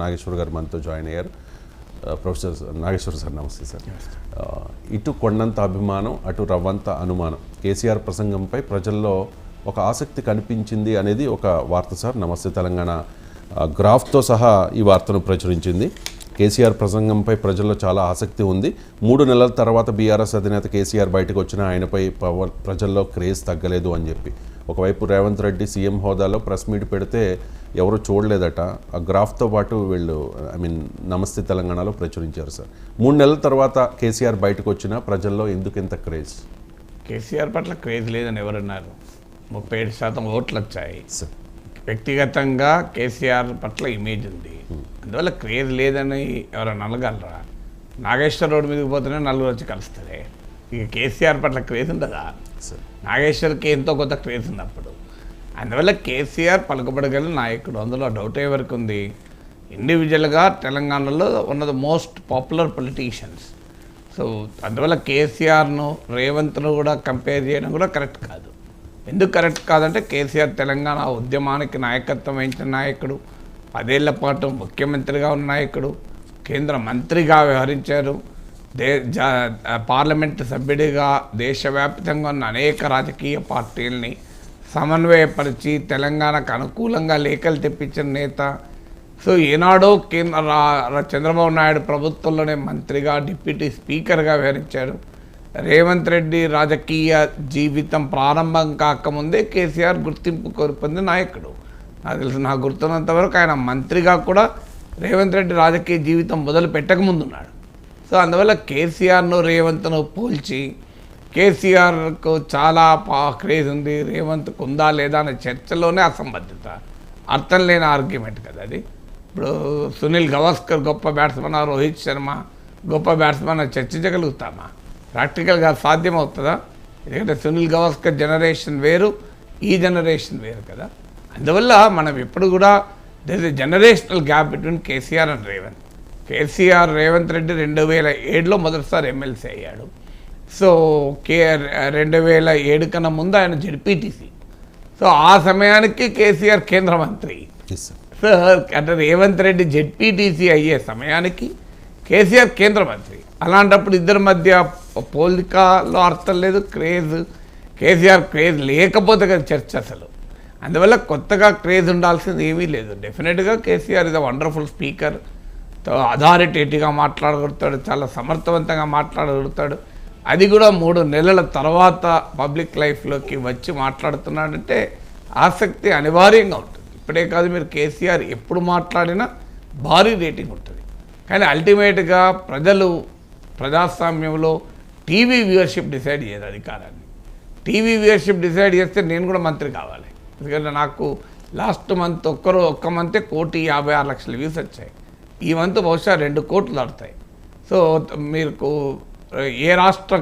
నాగేశ్వర్ గారు మనతో జాయిన్ అయ్యారు. ప్రొఫెసర్ నాగేశ్వర్ సార్ నమస్తే సార్. ఇటు కొండంత అభిమానం, అటు రవ్వంత అనుమానం. కేసీఆర్ ప్రసంగంపై ప్రజల్లో ఒక ఆసక్తి కనిపించింది అనేది ఒక వార్త సార్. నమస్తే తెలంగాణ గ్రాఫ్తో సహా ఈ వార్తను ప్రచురించింది. కేసీఆర్ ప్రసంగంపై ప్రజల్లో చాలా ఆసక్తి ఉంది. 3 నెలల తర్వాత బీఆర్ఎస్ అధినేత కేసీఆర్ బయటకు వచ్చిన ఆయనపై ప్రజల్లో క్రేజ్ తగ్గలేదు అని చెప్పి, ఒకవైపు రేవంత్ రెడ్డి సీఎం హోదాలో ప్రెస్ మీట్ పెడితే ఎవరు చూడలేదట. ఆ గ్రాఫ్తో పాటు వీళ్ళు నమస్తే తెలంగాణలో ప్రచురించారు సార్. 3 నెలల తర్వాత కేసీఆర్ బయటకు వచ్చినా ప్రజల్లో ఎందుకు ఇంత క్రేజ్? కేసీఆర్ పట్ల క్రేజ్ లేదని ఎవరన్నారు? 37% ఓట్లు వచ్చాయి. వ్యక్తిగతంగా కేసీఆర్ పట్ల ఇమేజ్ ఉంది, అందువల్ల క్రేజ్ లేదని ఎవరైనా అనగలరా? నాగేశ్వర్ రోడ్డు మీదకి పోతేనే నలుగురు వచ్చి కలుస్తారే. ఇక కేసీఆర్ పట్ల క్రేజ్ ఉండదా? నాగేశ్వర్కి ఎంతో కొంత క్రేజ్ ఉన్నప్పుడు. అందువల్ల కేసీఆర్ పలుకుబడగల నాయకుడు, అందులో డౌట్ ఎవరికి ఉంది? ఇండివిజువల్గా తెలంగాణలో one of the most popular politicians. So అందువల్ల కేసీఆర్ను రేవంత్ను కూడా కంపేర్ చేయడం కూడా కరెక్ట్ కాదు. ఎందుకు కరెక్ట్ కాదంటే కేసీఆర్ తెలంగాణ ఉద్యమానికి నాయకత్వం వహించిన నాయకుడు, 10 ఏళ్ల పాటు ముఖ్యమంత్రిగా ఉన్న నాయకుడు, కేంద్ర మంత్రిగా వ్యవహరించారు, పార్లమెంటు సభ్యుడిగా దేశవ్యాప్తంగా ఉన్న అనేక రాజకీయ పార్టీలని సమన్వయపరిచి తెలంగాణకు అనుకూలంగా లేఖలు తెప్పించిన నేత. సో ఈనాడో చంద్రబాబు నాయుడు ప్రభుత్వంలోనే మంత్రిగా, డిప్యూటీ స్పీకర్గా వ్యవహరించాడు. రేవంత్ రెడ్డి రాజకీయ జీవితం ప్రారంభం కాకముందే కేసీఆర్ గుర్తింపు కోల్పొందిన నాయకుడు. నాకు గుర్తున్నంత వరకు ఆయన మంత్రిగా కూడా రేవంత్ రెడ్డి రాజకీయ జీవితం మొదలు పెట్టకముందున్నాడు. సో అందువల్ల కేసీఆర్ను రేవంత్ను పోల్చి కేసీఆర్కు చాలా క్రేజ్ ఉంది, రేవంత్కు ఉందా లేదా అనే చర్చలోనే అసంబద్ధత, అర్థం లేని ఆర్గ్యుమెంట్ కదా అది. ఇప్పుడు సునీల్ గవాస్కర్ గొప్ప బ్యాట్స్మన్, రోహిత్ శర్మ గొప్ప బ్యాట్స్మన్ చర్చించగలుగుతామా? ప్రాక్టికల్గా సాధ్యమవుతుందా? ఎందుకంటే సునీల్ గవాస్కర్ జనరేషన్ వేరు, ఈ జనరేషన్ వేరు కదా. అందువల్ల మనం ఎప్పుడు కూడా there is a generational gap between KCR and Revanth. Revanth Reddy 2007లో మొదటిసారి ఎమ్మెల్సీ అయ్యాడు. సో 2007 కన్నా ముందు ఆయన జెడ్పీటీసీ. సో ఆ సమయానికి కేసీఆర్ కేంద్ర మంత్రి. సో అంటే రేవంత్ రెడ్డి జెడ్పీటీసీ అయ్యే సమయానికి కేసీఆర్ కేంద్ర మంత్రి. అలాంటప్పుడు ఇద్దరి మధ్య పోలికలో అర్థం లేదు. కేసీఆర్ క్రేజ్ లేకపోతే కదా చర్చ అసలు. అందువల్ల కొత్తగా క్రేజ్ ఉండాల్సింది ఏమీ లేదు. డెఫినెట్గా KCR is a wonderful speaker, అథారిటేటివ్గా మాట్లాడగలుగుతాడు, చాలా సమర్థవంతంగా మాట్లాడగలుగుతాడు. అది కూడా 3 నెలల తర్వాత పబ్లిక్ లైఫ్లోకి వచ్చి మాట్లాడుతున్నాడంటే ఆసక్తి అనివార్యంగా ఉంటుంది. ఇప్పుడే కాదు, మీరు కేసీఆర్ ఎప్పుడు మాట్లాడినా భారీ రేటింగ్ ఉంటుంది. కానీ అల్టిమేట్గా ప్రజాస్వామ్యంలో టీవీ వ్యూవర్షిప్ డిసైడ్ చేయదు అధికారాన్ని. టీవీ వ్యూవర్షిప్ డిసైడ్ చేస్తే నేను కూడా మంత్రి కావాలి. ఎందుకంటే నాకు లాస్ట్ మంత్ ఒక్క మంతే 1,56,00,000 వ్యూస్ వచ్చాయి. ఈ మంత్ బహుశా 2 కోట్లు దాటుతాయి. సో మీకు ఏ రాష్ట్ర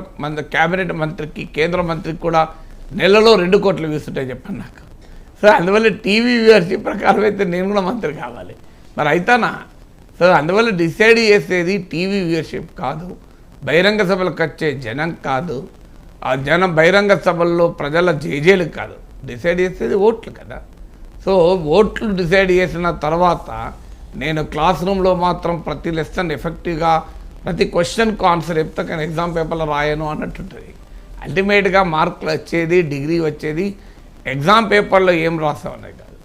క్యాబినెట్ మంత్రికి, కేంద్ర మంత్రికి కూడా నెలలో 2 కోట్ల వ్యూస్ ఉంటాయి చెప్పండి నాకు. సో అందువల్ల టీవీ వ్యూవర్షిప్ ప్రకారం అయితే నేను కూడా మంత్రి కావాలి. మరి అయితేనా? సో అందువల్ల డిసైడ్ చేసేది టీవీ వ్యూవర్షిప్ కాదు, బహిరంగ సభలకు వచ్చే జనం కాదు, ఆ జనం బహిరంగ సభల్లో ప్రజల జేజేలు కాదు, డిసైడ్ చేసేది ఓట్లు కదా. సో ఓట్లు డిసైడ్ చేసిన తర్వాత నేను క్లాస్ రూమ్లో మాత్రం ప్రతి లెసన్ ఎఫెక్టివ్గా ప్రతి క్వశ్చన్కు ఆన్సర్ చెప్తా, కానీ ఎగ్జామ్ పేపర్లో రాయను అన్నట్టుంటుంది. అల్టిమేట్గా మార్కులు వచ్చేది, డిగ్రీ వచ్చేది ఎగ్జామ్ పేపర్లో ఏం రాసావు అనేది కాదు.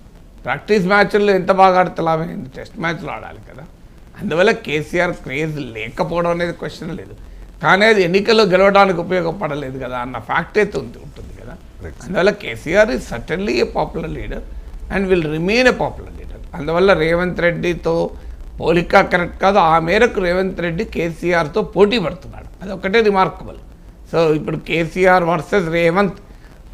ప్రాక్టీస్ మ్యాచ్ల్లో ఎంత బాగా ఆడితే లాభమైంది, టెస్ట్ మ్యాచ్లో ఆడాలి కదా. అందువల్ల కేసీఆర్ క్రేజ్ లేకపోవడం అనేది క్వశ్చన్ లేదు. కానీ అది ఎన్నికల్లో గెలవడానికి ఉపయోగపడలేదు కదా అన్న ఫ్యాక్ట్ అయితే ఉంటుంది కదా. అందువల్ల KCR is certainly a popular leader and will remain a popular leader. అందువల్ల రేవంత్ రెడ్డితో పోలిక కరెక్ట్ కాదు. ఆ మేరకు రేవంత్ రెడ్డి కేసీఆర్తో పోటీ పడుతున్నాడు, అదొక్కటే రిమార్కబుల్. సో ఇప్పుడు కేసీఆర్ వర్సెస్ రేవంత్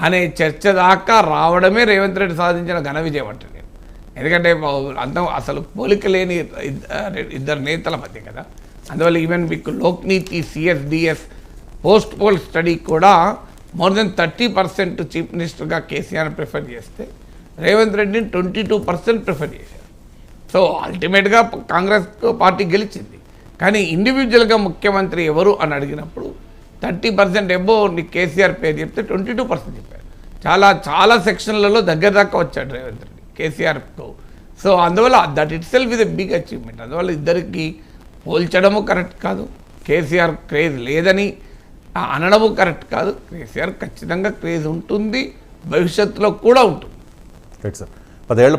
అనే చర్చ దాకా రావడమే రేవంత్ రెడ్డి సాధించిన ఘన విజయం అంటే నేను. ఎందుకంటే అసలు పోలిక లేని ఇద్దరు నేతల మధ్య కదా. అందువల్ల ఈవెన్ మీకు Lokniti CSDS post poll study కూడా మోర్ దెన్ 30% చీఫ్ మినిస్టర్గా కేసీఆర్ ప్రిఫర్ చేస్తే రేవంత్ రెడ్డిని 22% ప్రిఫర్ చేశారు. సో అల్టిమేట్గా కాంగ్రెస్ పార్టీ గెలిచింది. కానీ ఇండివిజువల్గా ముఖ్యమంత్రి ఎవరు అని అడిగినప్పుడు 30% ఎబో కేసీఆర్ పేరు చెప్తే 22% చెప్పారు. చాలా సెక్షన్లలో దగ్గర దాకా వచ్చాడు రేవంత్ రెడ్డి కేసీఆర్కు. సో అందువల్ల that itself is a big achievement. అందువల్ల ఇద్దరికి పోల్చడము కరెక్ట్ కాదు. కేసీఆర్ క్రేజ్ లేదని అనడము కరెక్ట్ కాదు. కేసీఆర్ ఖచ్చితంగా క్రేజ్ ఉంటుంది, భవిష్యత్తులో కూడా ఉంటుంది. Right sir. 10 ఏళ్ల